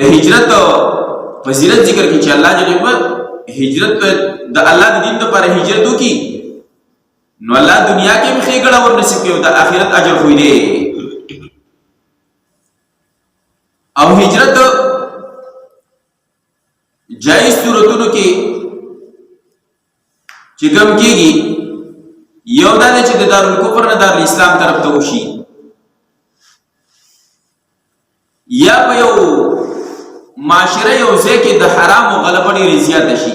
هجرت فضیلت ذکر کی چې الله جل جلاله هجرت د الله د دین لپاره هجرت وکي نو الله دنیا کې به خېګړه ور نصیب کوي او د آخرت اجر خو دی. او هجرت جائز صورتونو کې چې کوم کېږي یو دا چې د دارالکفر نه دارالاسلام طرف ته وشي یا په یو معاشره یو ځای کې د حرام او غلبه ډېرې زیاته شي،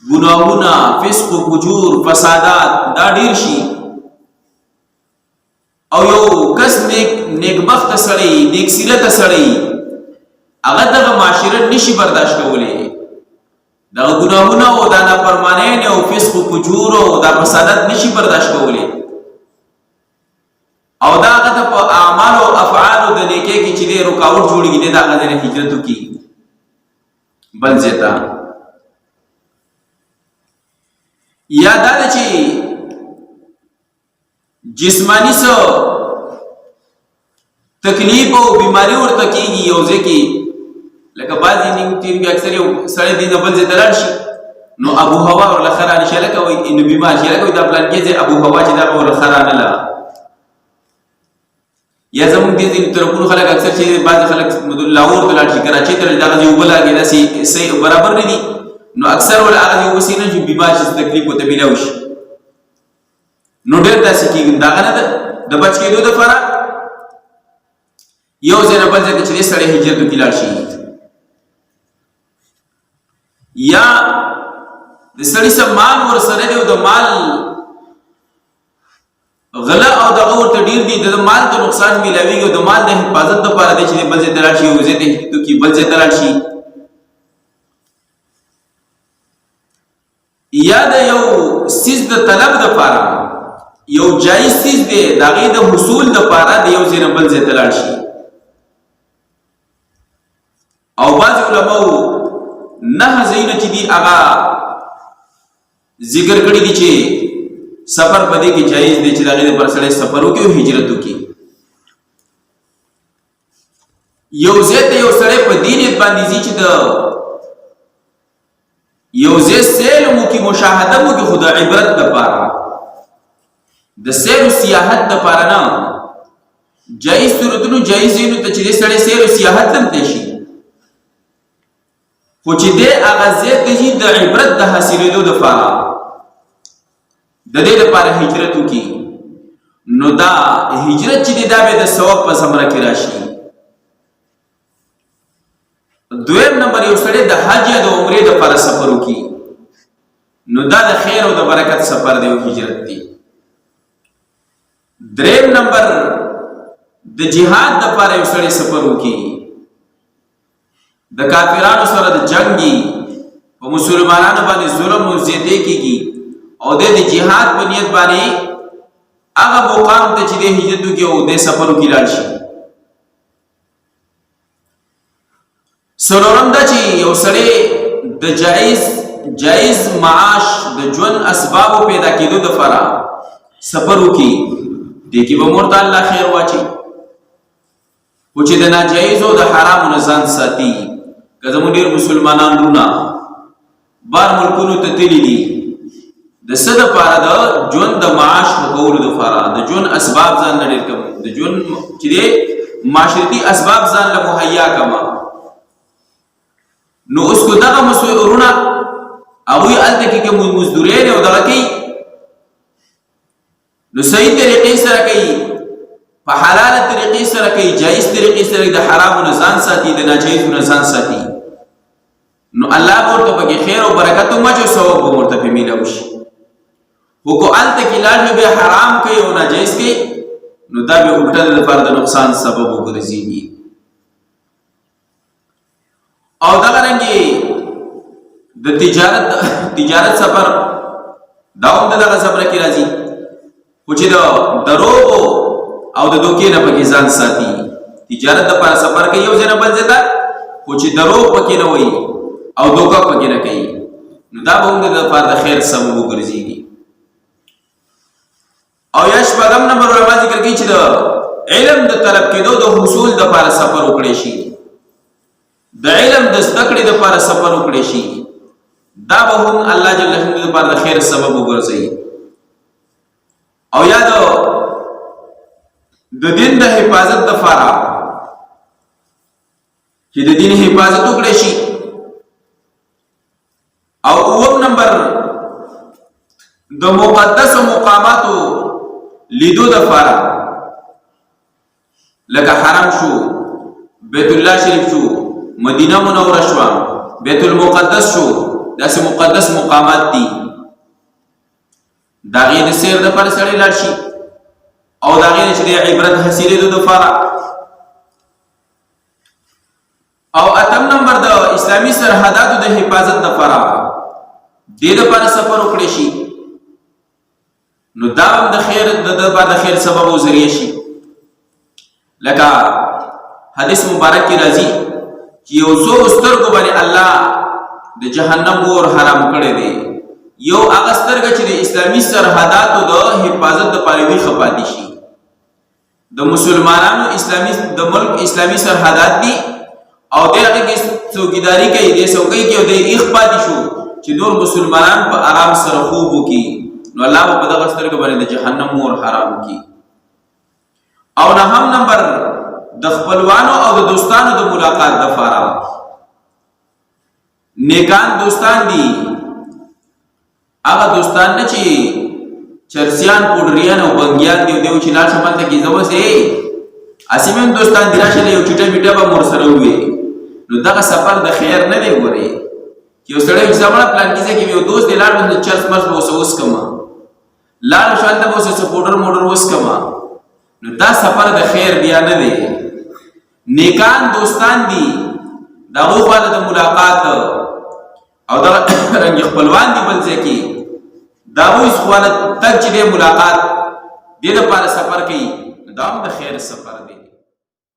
ګناهونه، فسق و فجور، فسادات دا ډېر شي او یو کس نیکبخته سړی، نیک سیرته سړی هغه دغه معاشره نشي برداشت کولی، دغه ګناهونه او دا نافرمانۍ او فسق و فجور او دا فسادات نشي برداشت کولی او دا هغه ته په اعمالو او افعالو د نیکۍ کې چې دی رکاوټ جوړېږي دی د هغه ځای نه هجرت وکړي بل ځای ته. یا دا ده چې جسمانی څه تکلیف او بیماری ورته کېږي یو ځای کې، لکه بعضې نیم ټیم کې اکثر یو سړی دی د بل ځای ته لاړ شي نو ابو هوا ورله ښه رانشي، لکه وایي نو بیمار شي، لکه وایي دا پلانکې ځای ابو هوا چې دا به ورله ښه رانله. یا زمونږ دې ځینې طرفونو خلک اکثر چې بعضې خلک لاهور ته لاړ شي، کراچۍ ته لاړ شي، دغه ځای اوبه لاګي داسې صحیح برابر نه دي نو اکثر ول هغه ځای اوبه څښي نه چې بیمار شي، تکلیف ورته میلاو شي. نو ډېر داسې کېږي د هغه نه د بچ کېدو دپاره یو ځای نه بل ځای ته چې دې سړی هجرت وکړي لاړ شي. یا د سړي څه مال ورسره دی او د مال غلا او دغه ورته ډېر دي، د مال ته نقصان میلاویږي او د مال د حفاظت دپاره دی چې بل ځای ته لاړ شي، یو ځای ته هجرت وکړي بل ځای ته لاړ شي. یا د یو څیز د طلب دپاره یو جایز څیز دی د هغې د حصول دپاره د یو ځای نه بل ځای ته لاړ شي. او بعضې علماو نهه ځایونه چې دي هغه ذکر کړي دي چې سفر په دې کې جایز دی چې د هغې دپاره سړی سفر وکړي او هجرت وکړي. یو ځای ته یو سړی په دې نیت باندې ځي چې د یو ځای سیل مو کې مشاهده مو کې خو د عبرت دپاره د سیر و سیاحت دپاره نه، جایز صورتونو جایز ځایونو ته چې دې سړی سیر و سیاحت هم ته شي خو چې دې هغه ځای ته شي د عبرت د حاصلېدو دپاره د دې دپاره هجرت وکړي نو دا هجرت چې دی دا به د ثواب په ثمره کې راشي. دویم نمبر یو سړی د حج یا د عمرې دپاره سفر وکړي نو دا د خیر او د برکت سفر دی او هجرت دی. دریم نمبر د جهاد دپاره یو سړی سفر وکړي، د کافرانو سره د جنګي په مسلمانانو باندې ظلم او زیاتې کېږي او د جهاد په نیت باندې هغه مقام ته چې د هجرت وکړي او د سفر وکړي لاړ شي. څلورم دا چې یو سړی د جایز معاش د ژوند اسبابو پیدا کېدو دپاره سفر وکړي، دې کې به ورته الله خیر واچي خو چې د ناجایزو د حرامو نه ځان ساتي. که زموږ ډېر مسلمانان وروڼه بار ملکونو ته تللي دي د څه دپاره د ژوند د معاش ښه کولو دپاره د ژوند اسباب ځان له ډېر کم د ژوند چې دی معاشرتي اسباب ځان له مهیا کما نو اوس کو دغه وروڼه هغوی هلته کې که مزدورۍ دی او دغه کوي نو صحیح طریقې سره کوي، په حلاله طریقې سره کوي، جایز طریقې سره د حرامو نه ځان ساتي، د ناجایزو نه ځان ساتي نو الله به ورته پکې خیر او برکت ومچي او ثواب به ورته پې میلاو شي. خو که هلته کې لاړ شي بیا حرام کوي او ناجایز کوي نو دا بیا الټه د لپاره د نقصان سبب وګرځېږي. او دغه رنګې د تجارت سفر دا هم د دغه سفر کې راځي خو چې د دروغو او د دوکې نه پکې ځان ساتي. تجارت دپاره سفر کوي یو ځای نه بل ځای ته خو چې دروغ پکې نه وایي او دوکه پکې نه کوي نو دا به هم د لپاره د خیر سبب وګرځېږي. او یا شپږم نمبر علما ذکر کوي چې د علم د طلب کېدو د حصول دپاره سفر وکړی شي. د علم د زده کړې دپاره سفر وکړی شي، دا به هم الله جل جلاله دپاره د خیر سبب وګرځوي. او یا د دین د حفاظت دپاره چې د دین حفاظت وکړی شي. او اوم نمبر د مقدس مقاماتو لیدو دپاره، لکه حرم شو، بیت الله شریف شو، مدینه منوره شو، بیت المقدس شو، داسې مقدس مقامات دي. د هغې د سیر دپاره سړی لاړ شي او د هغې نه چې د عبرت حاصلېدو دپاره. او اتم نمبر د اسلامي سرحداتو د حفاظت دپاره دې دپاره سفر وکړی شي، نو دا هم د خیر د خیر سبب او ذریعه شي. لکه حدیث مبارک کې راځي چې یو څو سترګو باندې الله د جهنم اور حرام کړی دی. یو هغه سترګه چې د اسلامي سرحداتو د حفاظت دپاره ویښه پاتې شي. د مسلمانانو د ملک اسلامي سرحدات دي او د هغې کې څوکیداري کوي، د څوکۍ کې او د ایښ پاتې شو چې نور مسلمانان په آرام سره خوب وکړي، نو الله به په دغه سترګه باندې د جهنم اور حرام کړي. او نهم نمبر د خپلوانو او د دوستانو د ملاقات دپاره. نیکان دوستان دي هغه دوستان نه چې چرسیان، پوډریان او بنګیان دي، دیو چې لاړ شم هلته کې زه اوس اسې مې هم دوستان دي، راشه یو چټه بیټه به مور سره ووې. نو دغه سفر د خیر نه دی. ګورې چې یو سړی وایي زه مړه پلانکي ځای کې یو دوست دی لاړ نو چرس مرس به اوسه وڅکمه، لاړ شو هلته به اوسه څه پوډر موډر وڅکمه، نو دا سفر د خیر بیا نه دی. نیکان دوستان دي د هغو خواله د ملاقات او دغه رنګ خپلوان دي بل ځای کې د هغوی خواله تګ چې دی ملاقات دې دپاره سفر کوي، نو دا هم د خیر سفر دی.